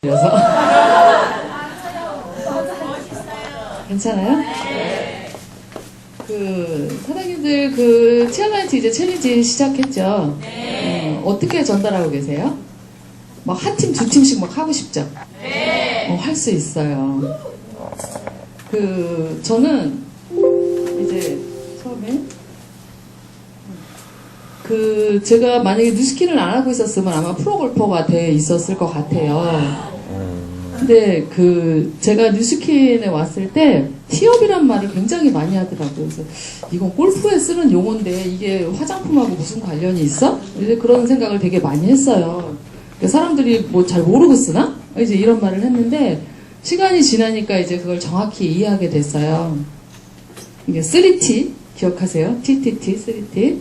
그래서 괜찮아요? 사장님들 티얼라이트 이제 챌린지 시작했죠? 어떻게 전달하고 계세요? 막 한 팀, 두 팀씩 막 하고 싶죠? 할 수 있어요. 저는 이제 처음에 제가 만약에 뉴스킨을 안 하고 있었으면 아마 프로골퍼가 돼 있었을 것 같아요. 근데 제가 뉴스킨에 왔을 때 티업이란 말을 굉장히 많이 하더라고요. 그래서 이건 골프에 쓰는 용어인데 이게 화장품하고 무슨 관련이 있어? 이제 그런 생각을 되게 많이 했어요. 사람들이 뭐 잘 모르고 쓰나? 이제 이런 말을 했는데 시간이 지나니까 이제 그걸 정확히 이해하게 됐어요. 이게 3T 기억하세요? TTT, 3T.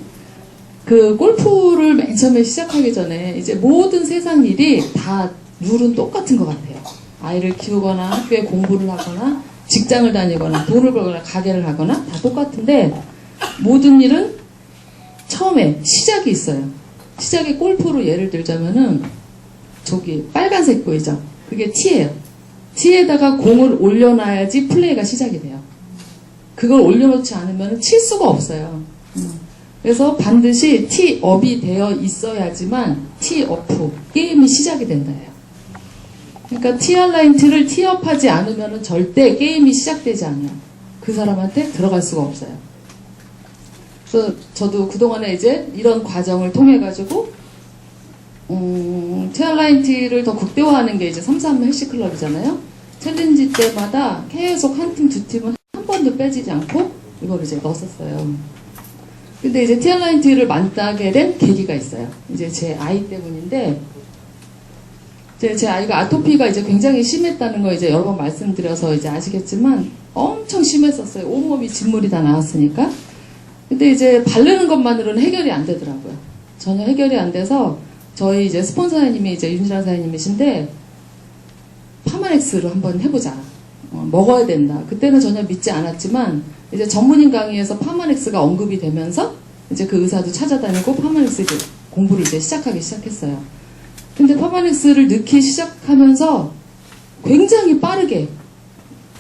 골프를 맨 처음에 시작하기 전에 이제 모든 세상 일이 다 룰은 똑같은 것 같아요. 아이를 키우거나 학교에 공부를 하거나 직장을 다니거나 돈을 벌거나 가게를 하거나 다 똑같은데 모든 일은 처음에 시작이 있어요. 시작에 골프로 예를 들자면은 저기 빨간색 보이죠? 그게 티예요. 티에다가 공을 올려놔야지 플레이가 시작이 돼요. 그걸 올려놓지 않으면 칠 수가 없어요. 그래서 반드시 티업이 되어 있어야지만 티어프, 게임이 시작이 된다예요. 그러니까 티얼라인트를 티업하지 않으면 절대 게임이 시작되지 않아요. 그 사람한테 들어갈 수가 없어요. 그래서 저도 그동안에 이제 이런 과정을 통해가지고 티얼라인트를 더 극대화하는 게 이제 331 헬스클럽이잖아요. 챌린지 때마다 계속 한 팀, 두 팀은 한 번도 빼지지 않고 이걸 이제 넣었었어요. 근데 이제 티얼라인트를 만나게 된 계기가 있어요. 이제 제 아이 때문인데, 제 아이가 아토피가 이제 굉장히 심했다는 거 이제 여러 번 말씀드려서 이제 아시겠지만 엄청 심했었어요. 온몸이 진물이 다 나왔으니까. 근데 이제 바르는 것만으로는 해결이 안 되더라고요. 전혀 해결이 안 돼서 저희 이제 스폰서 사장님이 이제 윤지란 사장님이신데 파마렉스로 한번 해보자. 먹어야 된다. 그때는 전혀 믿지 않았지만 이제 전문인 강의에서 파마렉스가 언급이 되면서 이제 그 의사도 찾아다니고 파마렉스 공부를 이제 시작하기 시작했어요. 근데 파마렉스를 넣기 시작하면서 굉장히 빠르게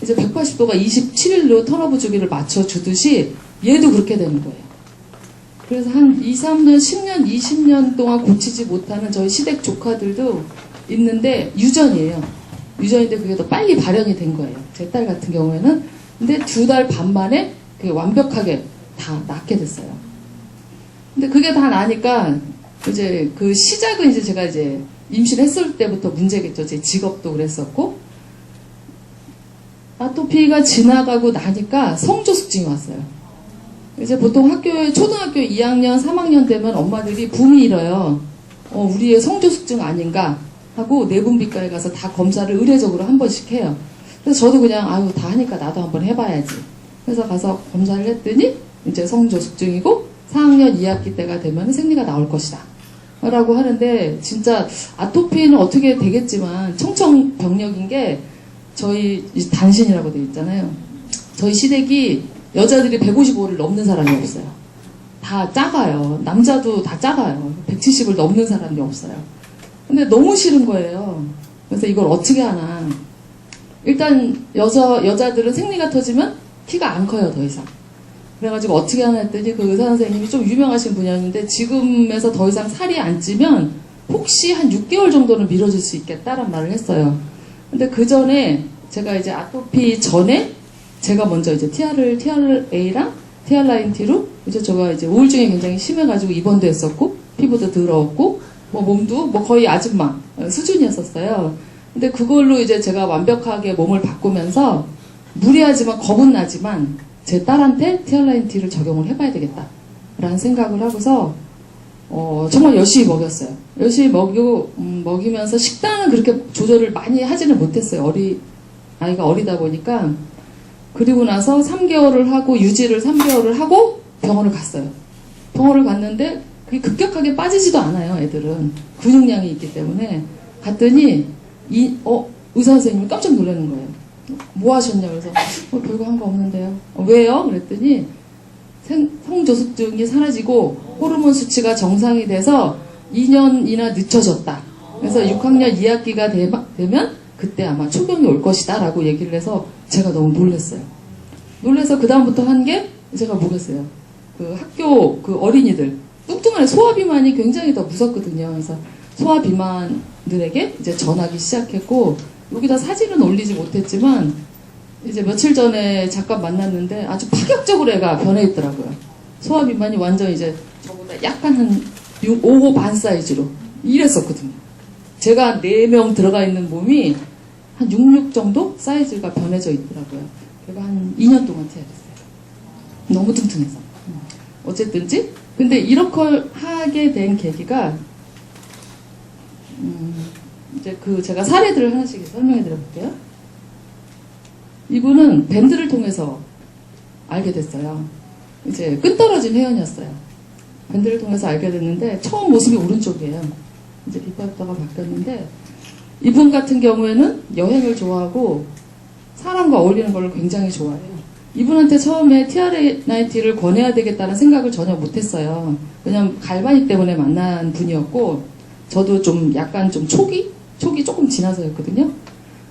이제 180도가 27일로 턴오브 주기를 맞춰주듯이 얘도 그렇게 되는 거예요. 그래서 한 2, 3년, 10년, 20년 동안 고치지 못하는 저희 시댁 조카들도 있는데 유전이에요. 유전인데 그게 더 빨리 발현이 된 거예요. 제 딸 같은 경우에는. 근데 2달 반 만에 그게 완벽하게 다 낫게 됐어요. 근데 그게 다 나니까 이제 시작은 이제 제가 이제 임신했을 때부터 문제겠죠. 제 직업도 그랬었고. 아토피가 지나가고 나니까 성조숙증이 왔어요. 이제 보통 초등학교 2학년, 3학년 되면 엄마들이 붐이 일어요. 우리의 성조숙증 아닌가 하고 내분비과에 가서 다 검사를 의례적으로 한 번씩 해요. 그래서 저도 그냥 다 하니까 나도 한번 해봐야지. 그래서 가서 검사를 했더니 이제 성조숙증이고 4학년 2학기 때가 되면 생리가 나올 것이다 라고 하는데, 진짜 아토피는 어떻게 되겠지만 청청병력인 게 저희 단신이라고 되어 있잖아요. 저희 시댁이 여자들이 155를 넘는 사람이 없어요. 다 작아요. 남자도 다 작아요. 170을 넘는 사람이 없어요. 근데 너무 싫은 거예요. 그래서 이걸 어떻게 하나. 일단 여자들은 생리가 터지면 키가 안 커요, 더 이상. 그래가지고 어떻게 하나 했더니 그 의사 선생님이 좀 유명하신 분이었는데, 지금에서 더 이상 살이 안 찌면 혹시 한 6개월 정도는 미뤄질 수 있겠다란 말을 했어요. 근데 그 전에 제가 이제 아토피 전에 제가 먼저 이제 TRA랑 티얼라인트로 이제 제가 이제 우울증이 굉장히 심해가지고 입원도 했었고 피부도 더러웠고 몸도 거의 아줌마 수준이었었어요. 근데 그걸로 이제 제가 완벽하게 몸을 바꾸면서 무리하지만 겁은 나지만 제 딸한테 티얼라인트를 적용을 해봐야 되겠다라는 생각을 하고서 정말 열심히 먹였어요. 열심히 먹이면서 식단은 그렇게 조절을 많이 하지는 못했어요. 아이가 어리다 보니까. 그리고 나서 3개월을 하고 유지를 3개월을 하고 병원을 갔어요. 병원을 갔는데 그게 급격하게 빠지지도 않아요. 애들은 근육량이 있기 때문에. 갔더니 의사 선생님이 깜짝 놀라는 거예요. 뭐 하셨냐 그래서 별거 한 거 없는데요. 왜요? 그랬더니 성조숙증이 사라지고 호르몬 수치가 정상이 돼서 2년이나 늦춰졌다. 그래서 6학년 2학기가 되면 그때 아마 초경이 올 것이다 라고 얘기를 해서 제가 너무 놀랐어요. 놀라서 그다음부터 한 게 제가 뭐겠어요. 그 학교 그 어린이들 뚱뚱한 소아비만이 굉장히 더 무섭거든요. 그래서 소아비만들에게 이제 전하기 시작했고 여기다 사진은 올리지 못했지만 이제 며칠 전에 잠깐 만났는데 아주 파격적으로 애가 변해 있더라고요. 소아비만이 완전 이제 저보다 약간 한 5호 반 사이즈로 이랬었거든요. 제가 4명 들어가 있는 몸이 한 66 정도 사이즈가 변해져 있더라고요. 걔가 한 2년 동안 태어났어요. 너무 뚱뚱해서. 어쨌든지 근데 이렇게 하게 된 계기가 이제 그 제가 사례들을 하나씩 설명해 드려볼게요. 이분은 밴드를 통해서 알게 됐어요. 이제 끈떨어진 회원이었어요. 밴드를 통해서 알게 됐는데 처음 모습이 오른쪽이에요. 이제 비파였다가 바뀌었는데 이분 같은 경우에는 여행을 좋아하고 사람과 어울리는 걸 굉장히 좋아해요. 이분한테 처음에 TRNIT를 권해야 되겠다는 생각을 전혀 못했어요. 왜냐면 갈바닉 때문에 만난 분이었고 저도 좀 약간 좀 촉이 조금 지나서였거든요.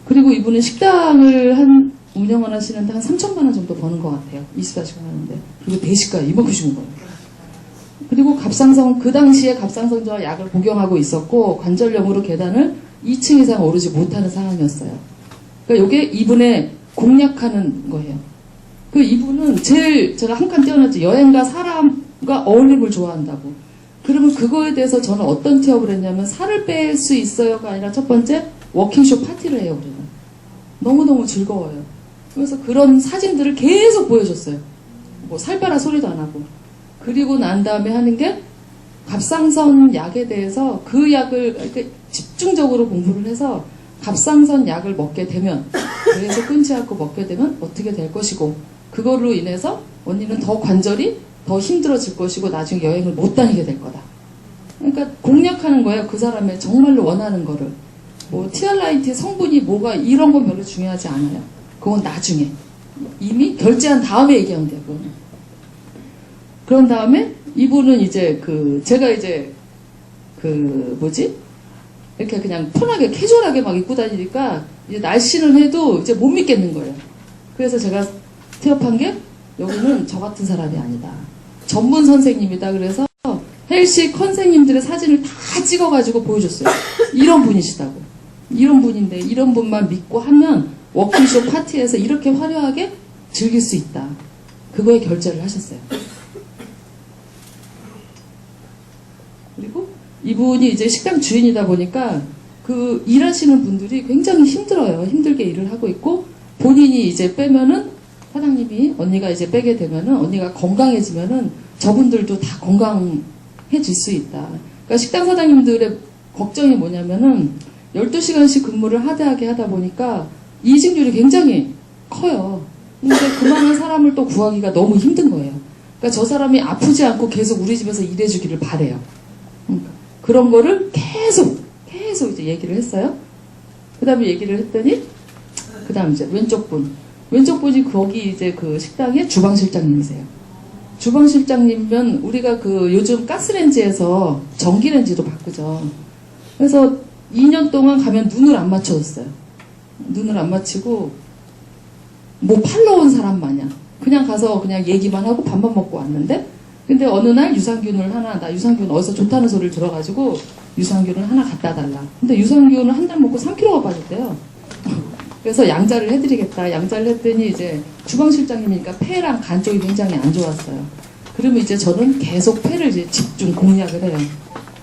그리고 이분은 식당을 운영을 하시는데 한 3천만 원 정도 버는 것 같아요. 24시간 하는데. 그리고 대식가 이만큼 주는 거예요. 그리고 그 당시에 갑상선저하 약을 복용하고 있었고 관절염으로 계단을 2층 이상 오르지 못하는 상황이었어요. 그러니까 이게 이분의 공략하는 거예요. 그 이분은 제일 제가 한 칸 띄어놨죠. 여행과 사람과 어울림을 좋아한다고. 그러면 그거에 대해서 저는 어떤 티업을 했냐면 살을 뺄 수 있어요가 아니라 첫 번째 워킹쇼 파티를 해요. 우리는. 너무너무 즐거워요. 그래서 그런 사진들을 계속 보여줬어요. 뭐 살빼라 소리도 안 하고. 그리고 난 다음에 하는 게 갑상선 약에 대해서 그 약을 이렇게 집중적으로 공부를 해서 갑상선 약을 먹게 되면 그래서 끊지 않고 먹게 되면 어떻게 될 것이고 그걸로 인해서 언니는 더 관절이 더 힘들어질 것이고 나중에 여행을 못 다니게 될 거다. 그러니까 공략하는 거예요. 그 사람의 정말로 원하는 거를. 뭐 TRNIT 성분이 뭐가 이런 건 별로 중요하지 않아요. 그건 나중에 이미 결제한 다음에 얘기하면 돼요. 그거는. 그런 다음에 이분은 이제 제가 이제 이렇게 그냥 편하게 캐주얼하게 막 입고 다니니까 이제 날씬을 해도 이제 못 믿겠는 거예요. 그래서 제가 태업한 게 여기는 저 같은 사람이 아니다. 전문 선생님이다. 그래서 헬시 선생님들의 사진을 다 찍어가지고 보여줬어요. 이런 분이시다고. 이런 분인데 이런 분만 믿고 하면 워킹숍 파티에서 이렇게 화려하게 즐길 수 있다. 그거에 결제를 하셨어요. 그리고 이분이 이제 식당 주인이다 보니까 그 일하시는 분들이 굉장히 힘들어요. 힘들게 일을 하고 있고 본인이 이제 빼면은 사장님이 언니가 이제 빼게 되면은 언니가 건강해지면은 저분들도 다 건강해질 수 있다. 그러니까 식당 사장님들의 걱정이 뭐냐면은 12시간씩 근무를 하대하게 하다 보니까 이직률이 굉장히 커요. 근데 그만한 사람을 또 구하기가 너무 힘든 거예요. 그러니까 저 사람이 아프지 않고 계속 우리 집에서 일해주기를 바래요. 그런 거를 계속 이제 얘기를 했어요. 그 다음에 얘기를 했더니, 그 다음 이제 왼쪽 분이 거기 이제 그 식당의 주방실장님이세요. 주방실장님이면 우리가 요즘 가스레인지에서 전기레인지로 바꾸죠. 그래서 2년 동안 가면 눈을 안 맞춰줬어요. 눈을 안 맞추고, 뭐 팔러 온 사람 마냥. 그냥 가서 그냥 얘기만 하고 밥만 먹고 왔는데, 근데 어느 날 유산균을 나 유산균 어디서 좋다는 소리를 들어가지고 유산균을 하나 갖다 달라. 근데 유산균을 한 달 먹고 3kg가 빠졌대요. 그래서 양자를 해드리겠다. 양자를 했더니 이제 주방실장님이니까 폐랑 간 쪽이 굉장히 안 좋았어요. 그러면 이제 저는 계속 폐를 이제 집중 공략을 해요.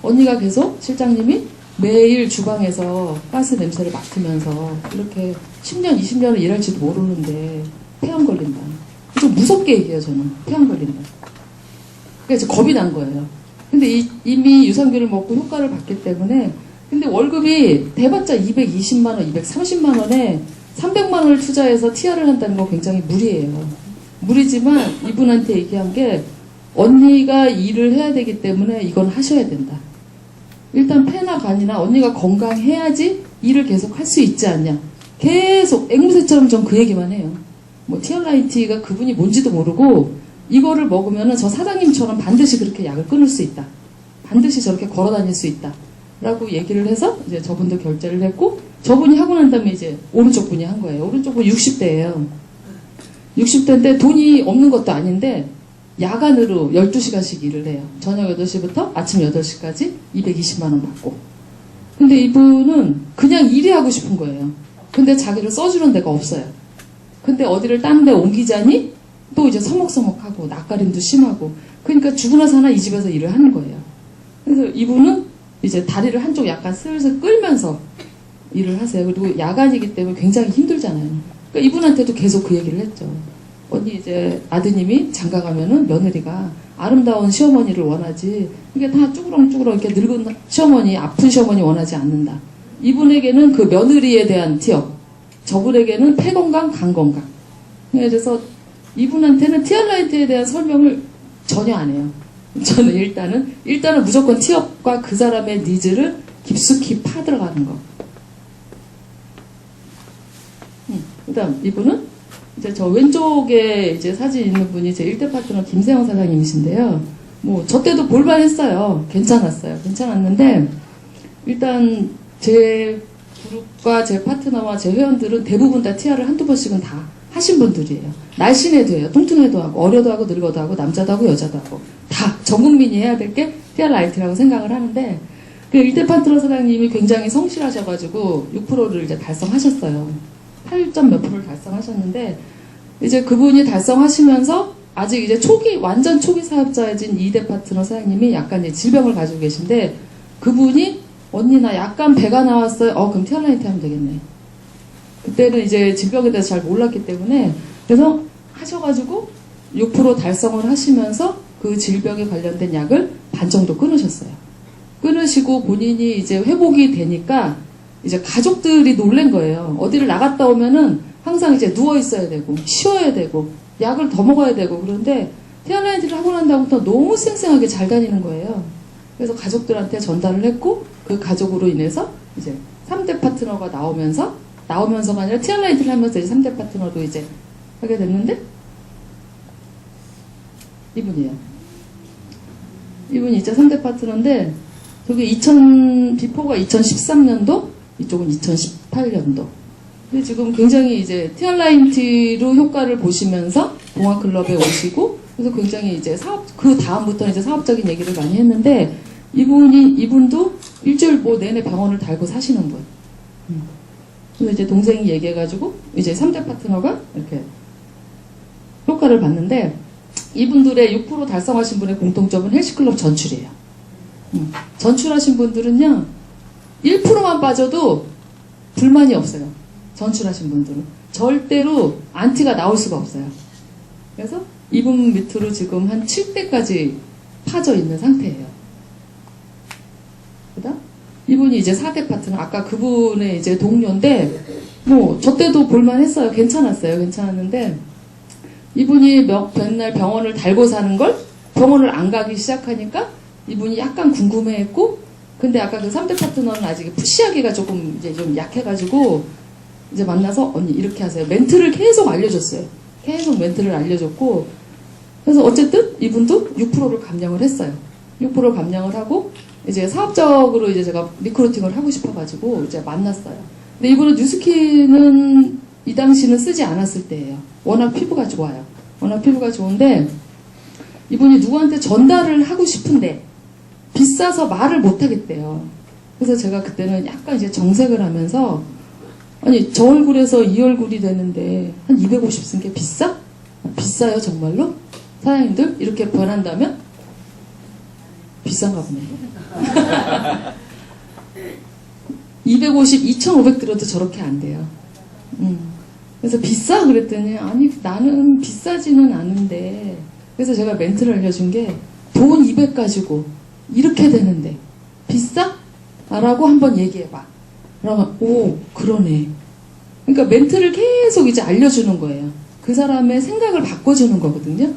언니가 계속 실장님이 매일 주방에서 가스 냄새를 맡으면서 이렇게 10년, 20년을 일할지도 모르는데 폐암 걸린다. 좀 무섭게 얘기해요, 저는. 폐암 걸린다. 그래서 겁이 난 거예요. 근데 이미 유산균을 먹고 효과를 봤기 때문에 근데 월급이 대봤자 220만 원, 230만 원에 300만 원을 투자해서 TR을 한다는 거 굉장히 무리예요. 무리지만 이분한테 얘기한 게 언니가 일을 해야 되기 때문에 이건 하셔야 된다. 일단 폐나 간이나 언니가 건강해야지 일을 계속 할 수 있지 않냐. 계속 앵무새처럼 전 그 얘기만 해요. 뭐 TRNIT가 그분이 뭔지도 모르고 이거를 먹으면 저 사장님처럼 반드시 그렇게 약을 끊을 수 있다. 반드시 저렇게 걸어 다닐 수 있다. 라고 얘기를 해서 이제 저분도 결제를 했고, 저분이 하고 난 다음에 이제 오른쪽 분이 한 거예요. 오른쪽 분 60대예요. 60대인데 돈이 없는 것도 아닌데 야간으로 12시간씩 일을 해요. 저녁 8시부터 아침 8시까지 220만 원 받고. 근데 이분은 그냥 일이 하고 싶은 거예요. 근데 자기를 써주는 데가 없어요. 근데 어디를 딴 데 옮기자니 또 이제 서먹서먹하고 낯가림도 심하고, 그러니까 죽으나 사나 이 집에서 일을 하는 거예요. 그래서 이분은 이제 다리를 한쪽 약간 슬슬 끌면서 일을 하세요. 그리고 야간이기 때문에 굉장히 힘들잖아요. 그러니까 이분한테도 계속 그 얘기를 했죠. 언니, 이제 아드님이 장가 가면은 며느리가 아름다운 시어머니를 원하지, 이게 다 쭈그렁쭈그렁 이렇게 늙은 시어머니, 아픈 시어머니 원하지 않는다. 이분에게는 그 며느리에 대한 티업, 저분에게는 폐건강, 간건강. 그래서 이분한테는 티얼라이트에 대한 설명을 전혀 안 해요. 저는 일단은 무조건 티업과 그 사람의 니즈를 깊숙이 파들어가는 거. 그다음 이분은 이제 저 왼쪽에 이제 사진 있는 분이 제 1대 파트너 김세영 사장님이신데요. 뭐 저 때도 볼만했어요. 괜찮았어요. 괜찮았는데 일단 제 그룹과 제 파트너와 제 회원들은 대부분 다 TR을 한두 번씩은 다 하신 분들이에요. 날씬해도 해요. 뚱뚱해도 하고 어려도 하고 늙어도 하고 남자도 하고 여자도 하고 다 전 국민이 해야 될 게 TR 라이트라고 생각을 하는데, 그 1대 파트너 사장님이 굉장히 성실하셔가지고 6%를 이제 달성하셨어요. 8점 몇 프로를 달성하셨는데, 이제 그분이 달성하시면서 아직 이제 완전 초기 사업자이신 2대 파트너 사장님이 약간 이제 질병을 가지고 계신데, 그분이 언니 나 약간 배가 나왔어요. 그럼 티얼라이트 하면 되겠네. 그때는 이제 질병에 대해서 잘 몰랐기 때문에, 그래서 하셔가지고 6% 달성을 하시면서 그 질병에 관련된 약을 반 정도 끊으셨어요. 끊으시고 본인이 이제 회복이 되니까 이제 가족들이 놀란 거예요. 어디를 나갔다 오면은 항상 이제 누워 있어야 되고 쉬어야 되고 약을 더 먹어야 되고, 그런데 티얼라이트를 하고 난 다음부터 너무 쌩쌩하게 잘 다니는 거예요. 그래서 가족들한테 전달을 했고, 그 가족으로 인해서 이제 3대 파트너가 나오면서가 아니라 티얼라이트를 하면서 이제 3대 파트너도 이제 하게 됐는데, 이분이 이제 3대 파트너인데, 저게 비포가 2013년도, 이쪽은 2018년도. 근데 지금 굉장히 이제 티얼라이트로 효과를 보시면서 동아클럽에 오시고, 그래서 굉장히 이제 그 다음부터는 이제 사업적인 얘기를 많이 했는데, 이분도 일주일 내내 병원을 달고 사시는 분. 그래서 이제 동생이 얘기해가지고, 이제 3대 파트너가 이렇게 효과를 봤는데, 이분들의 6% 달성하신 분의 공통점은 헬스클럽 전출이에요. 전출하신 분들은요, 1%만 빠져도 불만이 없어요. 전출하신 분들은. 절대로 안티가 나올 수가 없어요. 그래서 이분 밑으로 지금 한 7대까지 파져 있는 상태예요. 그다음 이분이 이제 4대 파트너, 아까 그분의 이제 동료인데, 저 때도 볼만했어요. 괜찮았는데, 이분이 맨날 병원을 달고 사는 걸 병원을 안 가기 시작하니까 이분이 약간 궁금해했고, 근데 아까 그 3대 파트너는 아직 푸시하기가 조금 이제 좀 약해가지고 이제 만나서 언니 이렇게 하세요. 멘트를 계속 알려줬어요. 계속 멘트를 알려줬고, 그래서 어쨌든 이분도 6%를 감량을 했어요. 6% 감량을 하고 이제 사업적으로 이제 제가 리크루팅을 하고 싶어가지고 이제 만났어요. 근데 이분은 뉴스킨은 이 당시는 쓰지 않았을 때예요. 워낙 피부가 좋아요. 워낙 피부가 좋은데 이분이 누구한테 전달을 하고 싶은데 비싸서 말을 못 하겠대요. 그래서 제가 그때는 약간 이제 정색을 하면서, 아니 저 얼굴에서 이 얼굴이 되는데 한 250 쓴 게 비싸? 비싸요 정말로? 사장님들 이렇게 변한다면? 비싼가 보네. 250, 2,500 들어도 저렇게 안 돼요. 그래서 비싸? 그랬더니 아니 나는 비싸지는 않은데, 그래서 제가 멘트를 알려준 게 돈 200 가지고 이렇게 되는데 비싸? 라고 한번 얘기해봐. 그러면 오 그러네. 그러니까 멘트를 계속 이제 알려주는 거예요. 그 사람의 생각을 바꿔주는 거거든요.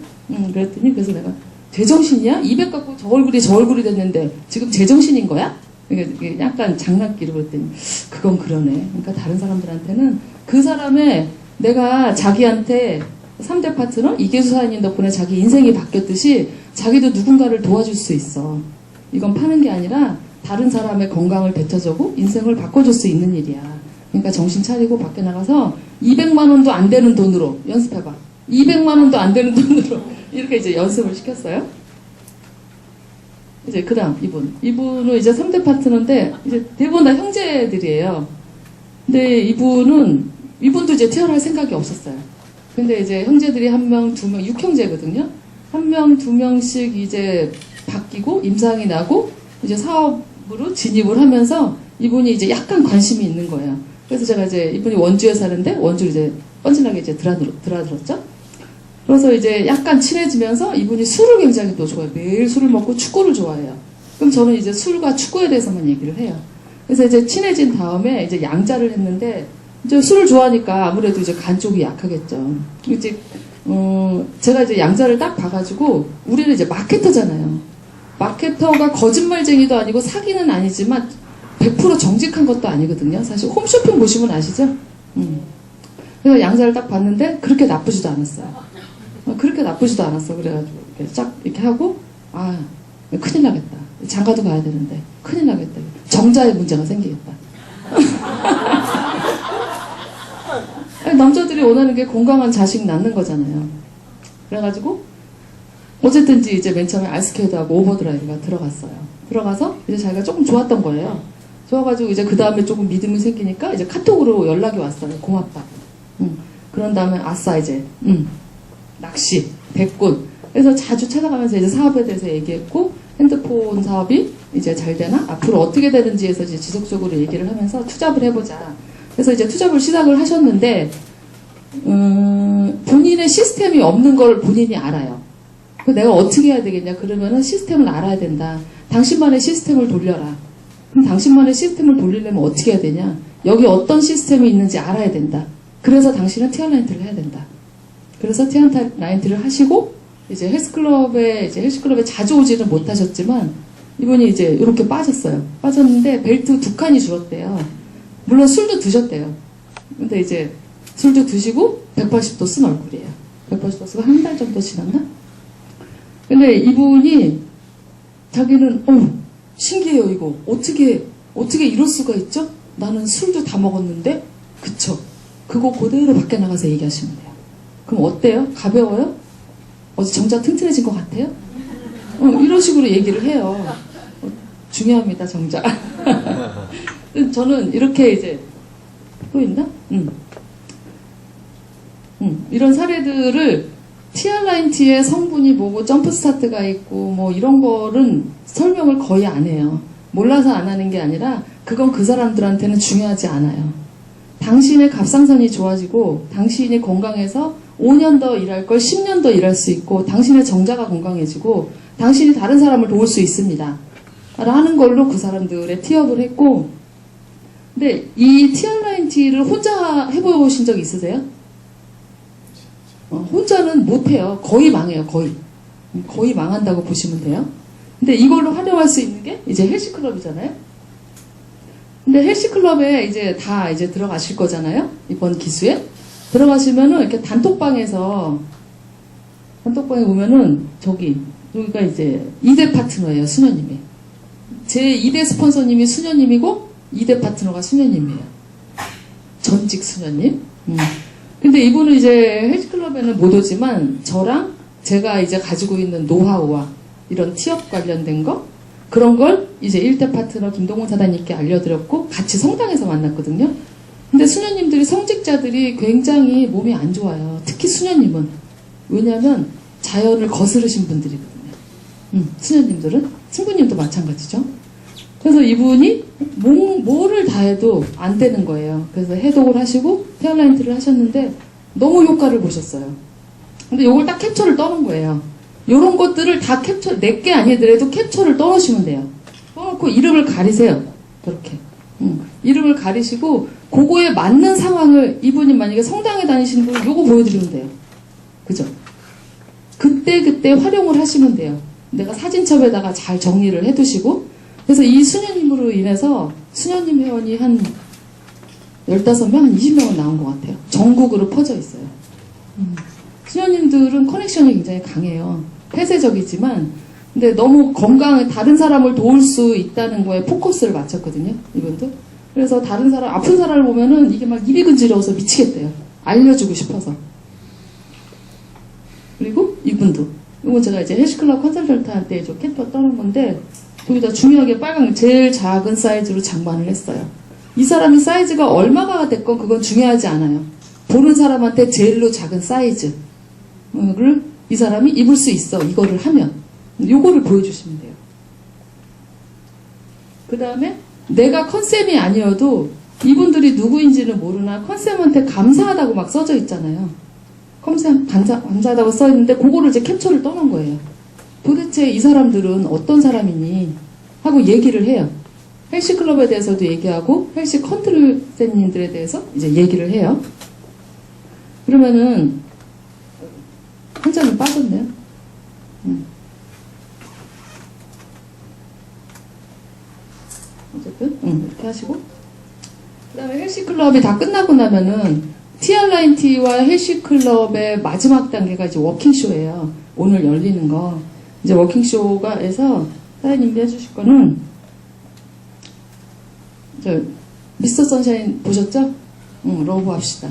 그랬더니 그래서 내가 제정신이야? 200 갖고 저 얼굴이 됐는데 지금 제정신인 거야? 그러니까 약간 장난기로 그랬더니 그건 그러네. 그러니까 다른 사람들한테는 그 사람의, 내가 자기한테 3대 파트너 이계수 사장님 덕분에 자기 인생이 바뀌었듯이 자기도 누군가를 도와줄 수 있어. 이건 파는 게 아니라 다른 사람의 건강을 되찾아주고 인생을 바꿔줄 수 있는 일이야. 그러니까 정신 차리고 밖에 나가서 200만 원도 안 되는 돈으로 연습해봐. 200만 원도 안 되는 돈으로 이렇게 이제 연습을 시켰어요. 이제 그다음 이분은 이제 3대 파트너인데 이제 대부분 다 형제들이에요. 근데 이분도 이제 퇴원할 생각이 없었어요. 근데 이제 형제들이 1명, 2명, 6형제거든요. 1명, 2명씩 이제 바뀌고 임상이 나고 이제 사업으로 진입을 하면서 이분이 이제 약간 관심이 있는 거예요. 그래서 제가 이제 이분이 원주에 사는데 원주를 이제 뻔질나게 이제 드나들었죠. 그래서 이제 약간 친해지면서 이분이 술을 굉장히 또 좋아해요. 매일 술을 먹고 축구를 좋아해요. 그럼 저는 이제 술과 축구에 대해서만 얘기를 해요. 그래서 이제 친해진 다음에 이제 양자를 했는데 이제 술을 좋아하니까 아무래도 이제 간 쪽이 약하겠죠. 이제 제가 이제 양자를 딱 봐가지고 우리는 이제 마케터잖아요. 마케터가 거짓말쟁이도 아니고 사기는 아니지만 100% 정직한 것도 아니거든요. 사실 홈쇼핑 보시면 아시죠? 그래서 양자를 딱 봤는데 그렇게 나쁘지도 않았어요. 그렇게 나쁘지도 않았어. 그래가지고 이렇게 쫙 이렇게 하고 큰일 나겠다. 장가도 가야 되는데 큰일 나겠다. 정자에 문제가 생기겠다. 남자들이 원하는 게 건강한 자식 낳는 거잖아요. 그래가지고 어쨌든지 이제 맨 처음에 아이스케이트하고 오버드라이브가 들어갔어요. 들어가서 이제 자기가 조금 좋았던 거예요. 좋아가지고 이제 그 다음에 조금 믿음이 생기니까 이제 카톡으로 연락이 왔어요. 고맙다. 그런 다음에 아싸 이제 낚시, 백군. 그래서 자주 찾아가면서 이제 사업에 대해서 얘기했고 핸드폰 사업이 이제 잘 되나? 앞으로 어떻게 되는지에서 이제 지속적으로 얘기를 하면서 투잡을 해보자. 그래서 이제 투잡을 시작을 하셨는데 본인의 시스템이 없는 걸 본인이 알아요. 내가 어떻게 해야 되겠냐? 그러면은 시스템을 알아야 된다. 당신만의 시스템을 돌려라. 그럼 당신만의 시스템을 돌리려면 어떻게 해야 되냐? 여기 어떤 시스템이 있는지 알아야 된다. 그래서 당신은 티어라인트를 해야 된다. 그래서 티어라인트를 하시고 이제 헬스클럽에 자주 오지는 못하셨지만 이분이 이제 이렇게 빠졌어요. 빠졌는데 벨트 2칸이 줄었대요. 물론 술도 드셨대요. 근데 이제 술도 드시고 180도 쓴 얼굴이에요. 180도 쓰고 한 달 정도 지났나? 근데 이분이 자기는 신기해요 이거. 어떻게 이럴 수가 있죠? 나는 술도 다 먹었는데 그쵸? 그거 그대로 밖에 나가서 얘기하시면 돼요. 그럼 어때요? 가벼워요? 어제 정자 튼튼해진 것 같아요? 이런 식으로 얘기를 해요. 중요합니다, 정자. 저는 이렇게 이제 또 있나? 이런 사례들을 티알라인티의 성분이 뭐고 점프 스타트가 있고 뭐 이런 거는 설명을 거의 안 해요. 몰라서 안 하는 게 아니라 그건 그 사람들한테는 중요하지 않아요. 당신의 갑상선이 좋아지고 당신이 건강해서 5년 더 일할 걸 10년 더 일할 수 있고 당신의 정자가 건강해지고 당신이 다른 사람을 도울 수 있습니다. 라는 걸로 그 사람들의 티업을 했고 근데 이 티알라인티를 혼자 해보신 적 있으세요? 혼자는 못해요. 거의 망해요. 거의 망한다고 보시면 돼요. 근데 이걸로 활용할 수 있는 게 이제 헬스클럽이잖아요. 근데 헬스클럽에 이제 다 이제 들어가실 거잖아요. 이번 기수에. 들어가시면은 이렇게 단톡방에 보면은 여기가 이제 2대 파트너예요. 수녀님이. 제 2대 스폰서님이 수녀님이고 2대 파트너가 수녀님이에요. 전직 수녀님. 근데 이분은 이제 헬스클럽에는 못 오지만 저랑 제가 이제 가지고 있는 노하우와 이런 티업 관련된 거 그런 걸 이제 1대 파트너 김동훈 사단님께 알려드렸고 같이 성당에서 만났거든요. 근데 수녀님들이 성직자들이 굉장히 몸이 안 좋아요. 특히 수녀님은. 왜냐하면 자연을 거스르신 분들이거든요. 수녀님들은. 신부님도 마찬가지죠. 그래서 이분이 뭐를 다 해도 안 되는 거예요. 그래서 해독을 하시고 티알라인트를 하셨는데 너무 효과를 보셨어요. 근데 요걸 딱 캡처를 떠는 거예요. 요런 것들을 다 캡처, 내게 아니더라도 캡처를 떠놓으시면 돼요. 떠놓고 이름을 가리세요. 그렇게. 이름을 가리시고 그거에 맞는 상황을 이분이 만약에 성당에 다니시는 분 요거 보여드리면 돼요. 그죠? 그때 활용을 하시면 돼요. 내가 사진첩에다가 잘 정리를 해두시고 그래서 이 수녀님으로 인해서 수녀님 회원이 한 15명, 한 20명은 나온 것 같아요. 전국으로 퍼져 있어요. 수녀님들은 커넥션이 굉장히 강해요. 폐쇄적이지만 근데 너무 다른 사람을 도울 수 있다는 거에 포커스를 맞췄거든요, 이분도. 그래서 다른 사람, 아픈 사람을 보면은 이게 막 입이 근지러워서 미치겠대요. 알려주고 싶어서. 그리고 이분도. 이건 제가 이제 헬스클럽 컨설턴트한테 저 캠퍼 떠는 건데, 거기다 중요하게 빨강, 제일 작은 사이즈로 장만을 했어요. 이 사람이 사이즈가 얼마가 됐건 그건 중요하지 않아요. 보는 사람한테 제일로 작은 사이즈를 이 사람이 입을 수 있어. 이거를 하면. 요거를 보여주시면 돼요. 그 다음에 내가 컨셉이 아니어도 이분들이 누구인지는 모르나 컨셉한테 감사하다고 막 써져 있잖아요. 컨셉 감사하다고 써있는데 그거를 이제 캡처를 떠놓은 거예요. 도대체 이 사람들은 어떤 사람이니 하고 얘기를 해요. 헬시클럽에 대해서도 얘기하고 헬시 컨트롤센님들에 대해서 이제 얘기를 해요. 그러면은 한 장이 빠졌네요. 어쨌든 이렇게 하시고 그 다음에 헬시클럽이 다 끝나고 나면은 TR9T와 헬시클럽의 마지막 단계가 이제 워킹쇼예요. 오늘 열리는 거. 이제 워킹쇼가에서 사장님이 해주실 거는 미스터 선샤인 보셨죠? 러브 합시다.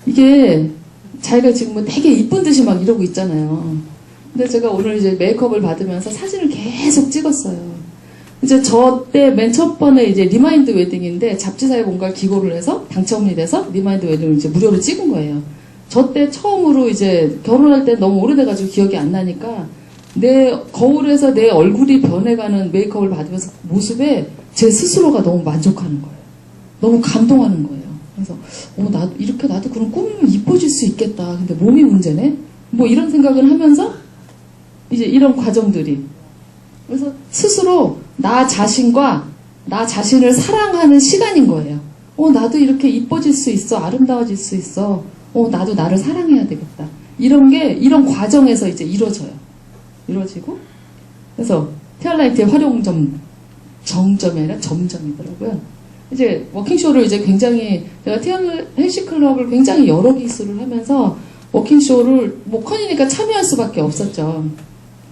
이게 자기가 지금 뭐 되게 이쁜 듯이 막 이러고 있잖아요. 근데 제가 오늘 이제 메이크업을 받으면서 사진을 계속 찍었어요. 이제 저 때 맨 첫 번에 이제 리마인드 웨딩인데 잡지사에 뭔가 기고를 해서 당첨이 돼서 리마인드 웨딩을 이제 무료로 찍은 거예요. 저 때 처음으로 이제 결혼할 때 너무 오래돼가지고 기억이 안 나니까 내 거울에서 내 얼굴이 변해가는 메이크업을 받으면서 모습에 제 스스로가 너무 만족하는 거예요. 너무 감동하는 거예요. 그래서 나도 그런 꾸미면 이뻐질 수 있겠다. 근데 몸이 문제네. 뭐 이런 생각을 하면서 이제 이런 과정들이 그래서 스스로 나 자신과 나 자신을 사랑하는 시간인 거예요. 나도 이렇게 이뻐질 수 있어. 아름다워질 수 있어. 나도 나를 사랑해야 되겠다. 이런 과정에서 이제 이루어지고. 그래서 TR9T의 활용점, 정점이 아니라 점점이더라고요. 이제 워킹쇼를 이제 굉장히, 제가 헬시클럽을 굉장히 여러 기수를 하면서 워킹쇼를 뭐 컨이니까 참여할 수밖에 없었죠.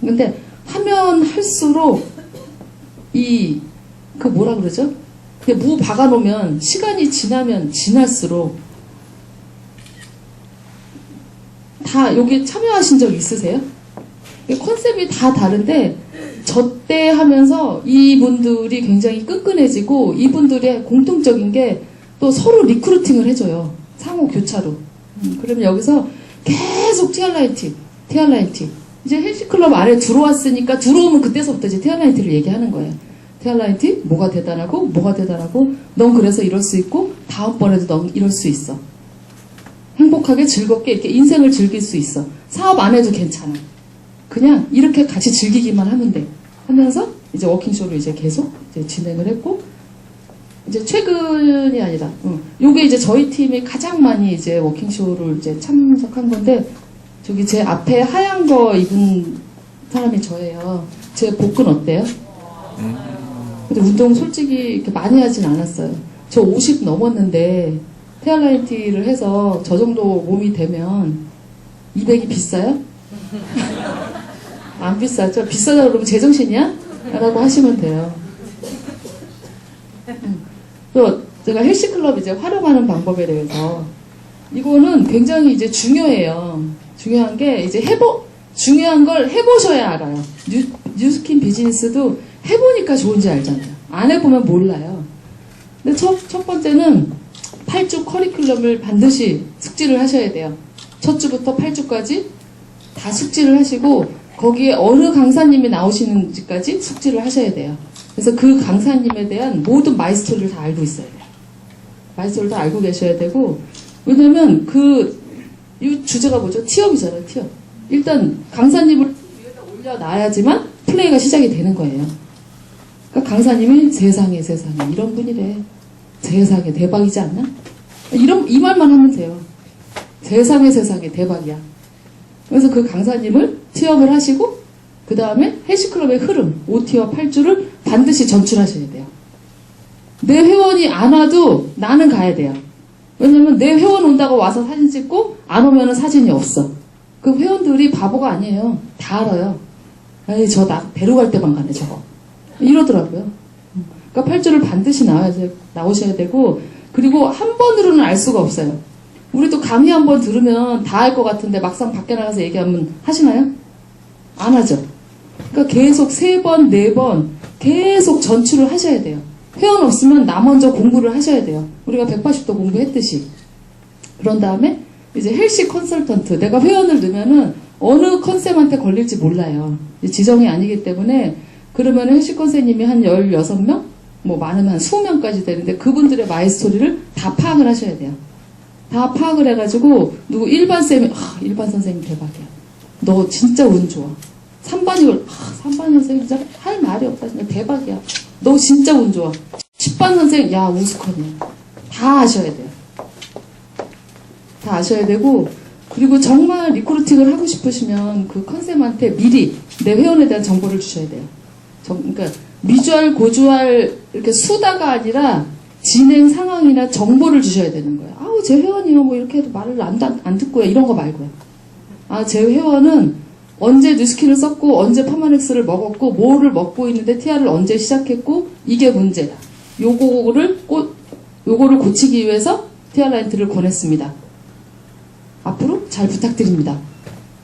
근데 하면 할수록 뭐라 그러죠? 무 박아놓으면 시간이 지나면 지날수록 다 여기 참여하신 적 있으세요? 컨셉이 다 다른데 저 때 하면서 이분들이 굉장히 끈끈해지고 이분들의 공통적인 게 또 서로 리크루팅을 해줘요. 상호 교차로. 그러면 여기서 계속 TR9T 이제 헬시클럽 안에 들어왔으니까 들어오면 그때서부터 이제 TR9T를 얘기하는 거예요. TR9T 뭐가 대단하고 넌 그래서 이럴 수 있고 다음번에도 넌 이럴 수 있어. 행복하게 즐겁게 이렇게 인생을 즐길 수 있어. 사업 안 해도 괜찮아. 그냥 이렇게 같이 즐기기만 하면 돼. 하면서 이제 워킹쇼를 이제 계속 이제 진행을 했고 이제 최근이 아니라 요게 이제 저희 팀이 가장 많이 이제 워킹쇼를 이제 참석한 건데 저기 제 앞에 하얀 거 입은 사람이 저예요. 제 복근 어때요? 근데 운동 솔직히 이렇게 많이 하진 않았어요. 저 50 넘었는데 TR9T를 해서 저 정도 몸이 되면 200이 비싸요? 안 비싸죠? 비싸다 그러면 제정신이야? 라고 하시면 돼요. 또 제가 헬시클럽 이제 활용하는 방법에 대해서 이거는 굉장히 이제 중요해요. 중요한 게 이제 중요한 걸 해보셔야 알아요. 뉴스킨 비즈니스도 해보니까 좋은지 알잖아요. 안 해보면 몰라요. 근데 첫 번째는 8주 커리큘럼을 반드시 숙지를 하셔야 돼요. 첫 주부터 8주까지 다 숙지를 하시고 거기에 어느 강사님이 나오시는지까지 숙지를 하셔야 돼요. 그래서 그 강사님에 대한 모든 마이스토리를 다 알고 있어야 돼요. 마이스토리를 다 알고 계셔야 되고 왜냐면 이 주제가 뭐죠? 티업이잖아요. 티업. 일단 강사님을 위에다 올려놔야지만 플레이가 시작이 되는 거예요. 그러니까 강사님이 세상에 이런 분이래. 세상에 대박이지 않나? 이 말만 하면 돼요. 세상에 대박이야. 그래서 그 강사님을 티업을 하시고 그 다음에 헬시클럽의 흐름 5티어 8주를 반드시 전출하셔야 돼요. 내 회원이 안 와도 나는 가야 돼요. 왜냐면 내 회원 온다고 와서 사진 찍고 안 오면 사진이 없어. 그 회원들이 바보가 아니에요. 다 알아요. 에이, 나 데려갈 때만 가네, 저거. 이러더라고요. 그러니까 8주를 반드시 나오셔야 되고, 그리고 한 번으로는 알 수가 없어요. 우리도 강의 한 번 들으면 다 알 것 같은데 막상 밖에 나가서 얘기하면 하시나요? 안 하죠. 그러니까 계속 3번, 4번 계속 전출을 하셔야 돼요. 회원 없으면 나 먼저 공부를 하셔야 돼요. 우리가 180도 공부했듯이. 그런 다음에 이제 헬시 컨설턴트. 내가 회원을 넣으면은 어느 컨셉한테 걸릴지 몰라요. 지정이 아니기 때문에 그러면 헬시 컨셉님이 한 16명? 뭐 많으면 한 20명까지 되는데 그분들의 마이스토리를 다 파악을 하셔야 돼요. 다 파악을 해가지고 누구 일반 선생님 대박이야. 너 진짜 운 좋아. 3반이걸 3반 선생님 진짜 할 말이 없다. 진짜 대박이야. 너 진짜 운 좋아. 10반 선생님 야 우스컷이야. 다 아셔야 돼요. 다 아셔야 되고 그리고 정말 리크루팅을 하고 싶으시면 그 컨셉한테 미리 내 회원에 대한 정보를 주셔야 돼요. 그러니까 미주알, 고주알 이렇게 수다가 아니라 진행 상황이나 정보를 주셔야 되는 거예요. 아우 제 회원이요 뭐 이렇게 해도 말을 안 듣고요. 이런 거 말고요. 아 제 회원은 언제 뉴스킨을 썼고 언제 파마넥스를 먹었고 뭐를 먹고 있는데 TR을 언제 시작했고 이게 문제다. 요거를 고치기 위해서 TR 라이트를 권했습니다. 앞으로 잘 부탁드립니다.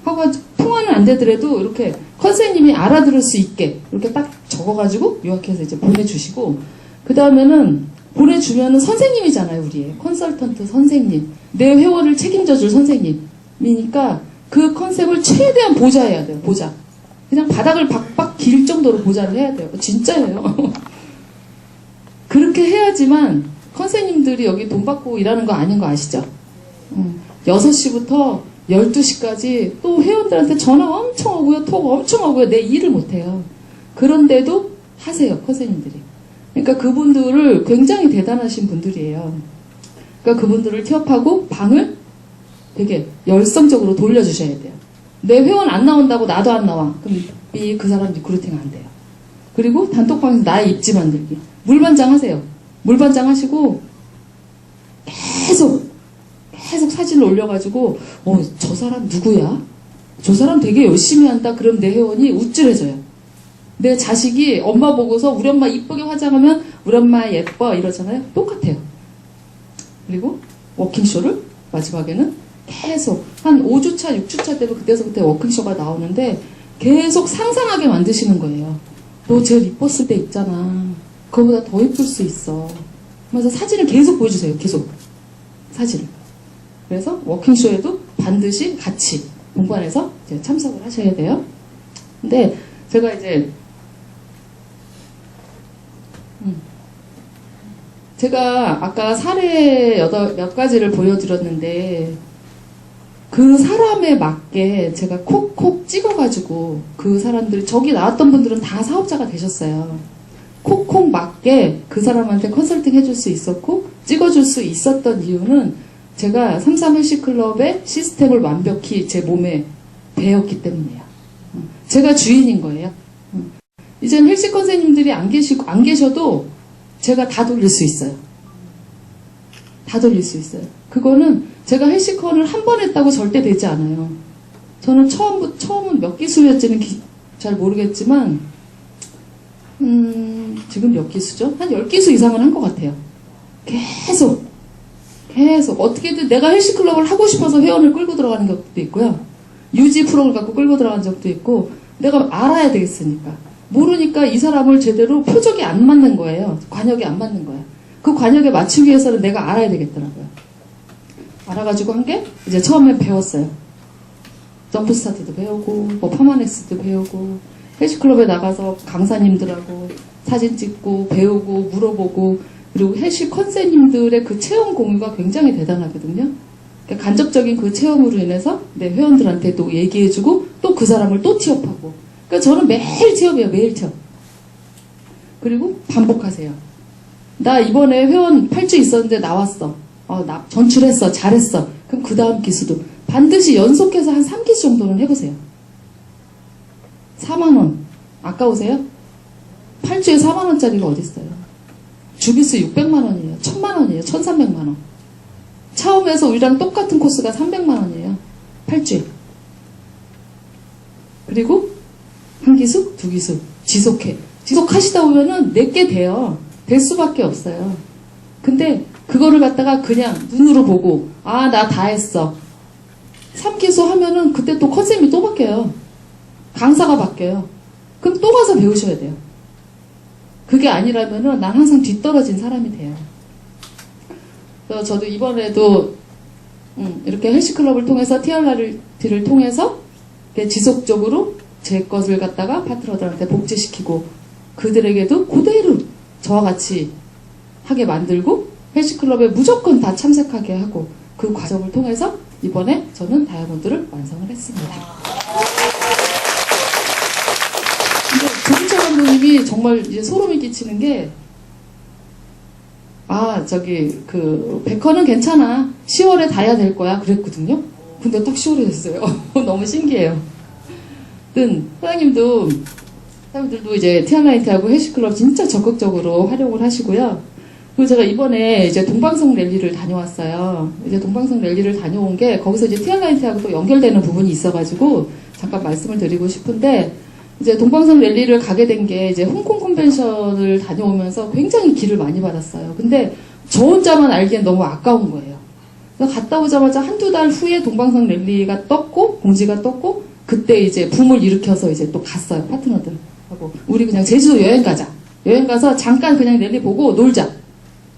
하고 통화는 안 되더라도 이렇게 컨셉님이 알아들을 수 있게 이렇게 딱 적어가지고 요약해서 이제 보내주시고 그 다음에는 보내주면은 선생님이잖아요. 우리의 컨설턴트 선생님, 내 회원을 책임져줄 선생님이니까 그 컨셉을 최대한 보좌해야 돼요. 보좌. 그냥 바닥을 박박 길 정도로 보좌를 해야 돼요. 진짜예요. 그렇게 해야지만 컨셉님들이 여기 돈 받고 일하는 거 아닌 거 아시죠? 6시부터 12시까지 또 회원들한테 전화 엄청 오고요. 톡 엄청 오고요. 내 일을 못해요. 그런데도 하세요. 컨셉님들이. 그러니까 그분들을 굉장히 대단하신 분들이에요. 그러니까 그분들을 티업하고 방을 되게 열성적으로 돌려주셔야 돼요. 내 회원 안 나온다고 나도 안 나와. 그럼 그 사람 리크루팅 안 돼요. 그리고 단톡방에서 나의 입지 만들기. 물반장 하세요. 물반장 하시고 계속 사진을 올려가지고 저 사람 누구야? 저 사람 되게 열심히 한다. 그럼 내 회원이 우쭐해져요. 내 자식이 엄마 보고서 우리 엄마 이쁘게 화장하면 우리 엄마 예뻐 이러잖아요. 똑같아요. 그리고 워킹쇼를 마지막에는 계속 한 5주차, 6주차 되면 그때서부터 워킹쇼가 나오는데 계속 상상하게 만드시는 거예요. 너 제일 이뻤을 때 있잖아. 그거보다 더 이쁠 수 있어. 그래서 사진을 계속 보여주세요. 계속. 사진을. 그래서 워킹쇼에도 반드시 같이 공부안에서 이제 참석을 하셔야 돼요. 근데 제가 이제 제가 아까 사례 몇 가지를 보여드렸는데 그 사람에 맞게 제가 콕콕 찍어가지고 그 사람들이 저기 나왔던 분들은 다 사업자가 되셨어요. 콕콕 맞게 그 사람한테 컨설팅 해줄 수 있었고 찍어줄 수 있었던 이유는 제가 33 헬시클럽의 시스템을 완벽히 제 몸에 배웠기 때문이에요. 제가 주인인 거예요. 이젠 헬시 컨셉님들이 안 계셔도 제가 다 돌릴 수 있어요. 다 돌릴 수 있어요. 그거는 제가 헬시컨을 한 번 했다고 절대 되지 않아요. 저는 처음은 몇 기수였지는 잘 모르겠지만 지금 몇 기수죠? 한 10기수 이상은 한 것 같아요. 계속 어떻게든 내가 헬스클럽을 하고 싶어서 회원을 끌고 들어가는 것도 있고요. 유지 프로를 갖고 끌고 들어간 적도 있고 내가 알아야 되겠으니까. 모르니까 이 사람을 제대로 표적이 안 맞는 거예요. 관역이 안 맞는 거예요. 그 관역에 맞추기 위해서는 내가 알아야 되겠더라고요. 알아가지고 한 게 이제 처음에 배웠어요. 점프스타트도 배우고 뭐 파마넥스도 배우고 헬스클럽에 나가서 강사님들하고 사진 찍고 배우고 물어보고 그리고 헬시 컨셉님들의 그 체험 공유가 굉장히 대단하거든요. 그러니까 간접적인 그 체험으로 인해서 내 회원들한테 또 얘기해주고 또 그 사람을 또 티업하고 그러니까 저는 매일 티업이에요. 매일 티업. 그리고 반복하세요. 나 이번에 회원 8주 있었는데 나왔어. 나 전출했어. 잘했어. 그럼 그 다음 기수도 반드시 연속해서 한 3기수 정도는 해보세요. 4만원. 아까우세요? 8주에 4만원짜리가 어딨어요? 주기수 600만원이에요. 1000만원이에요. 1300만원. 처음에서 우리랑 똑같은 코스가 300만원이에요. 8주에. 그리고 한 3기수, 2기수 지속해. 지속하시다 보면은 내게 돼요. 될 수밖에 없어요. 근데 그거를 갖다가 그냥 눈으로 보고 아, 나 다 했어. 3기수 하면은 그때 또 컨셉이 또 바뀌어요. 강사가 바뀌어요. 그럼 또 가서 배우셔야 돼요. 그게 아니라면은 난 항상 뒤떨어진 사람이 돼요. 그래서 저도 이번에도 이렇게 헬스클럽을 통해서 TRRT를 통해서 지속적으로 제 것을 갖다가 파트너들한테 복제시키고 그들에게도 그대로 저와 같이 하게 만들고 헬스클럽에 무조건 다 참석하게 하고 그 과정을 통해서 이번에 저는 다이아몬드를 완성을 했습니다. 근데 조진철 감독님이 정말 이제 소름이 끼치는 게 백허는 괜찮아. 10월에 다 해야 될 거야. 그랬거든요. 근데 딱 10월에 됐어요. 너무 신기해요. 사장님들도 이제 티아나이트하고 헬스클럽 진짜 적극적으로 활용을 하시고요. 그리고 제가 이번에 이제 동방성 랠리를 다녀왔어요. 이제 동방성 랠리를 다녀온 게 거기서 이제 티아나이트하고 또 연결되는 부분이 있어가지고 잠깐 말씀을 드리고 싶은데 이제 동방성 랠리를 가게 된 게 이제 홍콩 컨벤션을 다녀오면서 굉장히 기를 많이 받았어요. 근데 저 혼자만 알기엔 너무 아까운 거예요. 그래서 갔다 오자마자 한두 달 후에 동방성 랠리가 떴고 공지가 떴고 그때 이제 붐을 일으켜서 이제 또 갔어요. 파트너들 하고 우리 그냥 제주도 여행 가자. 여행 가서 잠깐 그냥 랠리 보고 놀자.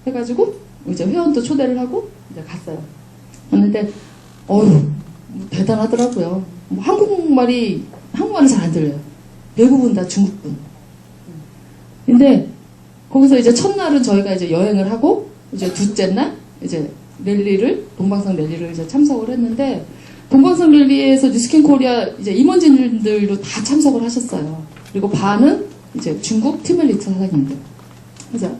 해가지고 이제 회원도 초대를 하고 이제 갔어요. 갔는데 대단하더라고요. 한국말이 잘 안 들려요. 대부분 다 중국분. 근데 거기서 이제 첫날은 저희가 이제 여행을 하고 이제 둘째 날 이제 동방성 랠리를 이제 참석을 했는데 동방성 랠리에서 뉴스킨 코리아 이제 임원진들도 다 참석을 하셨어요. 그리고 반은 이제 중국 팀엘리트 사장님들. 그래서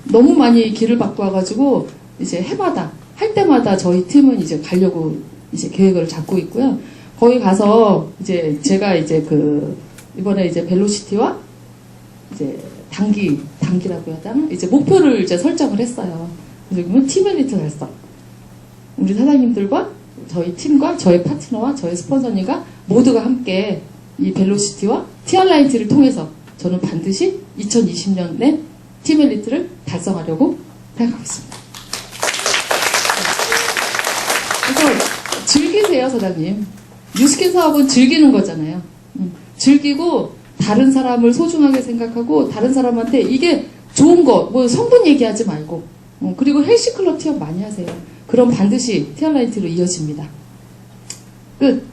너무 많이 기를 받고 와가지고 이제 할 때마다 저희 팀은 이제 가려고 이제 계획을 잡고 있고요. 거기 가서 이제 제가 이제 이번에 이제 벨로시티와 이제 단기라고 해야 되나? 이제 목표를 이제 설정을 했어요. 그래서 그러면 팀엘리트 달성. 우리 사장님들과 저희 팀과 저희 파트너와 저희 스폰서님과 모두가 함께 이 벨로시티와 티알라이트를 통해서 저는 반드시 2020년에 팀엘리트를 달성하려고 생각하고 있습니다. 그래서 즐기세요, 사장님. 뉴스킨 사업은 즐기는 거잖아요. 즐기고 다른 사람을 소중하게 생각하고 다른 사람한테 이게 좋은 거, 성분 얘기하지 말고 그리고 헬스클럽 티업 많이 하세요. 그럼 반드시 티알라이트로 이어집니다. 끝.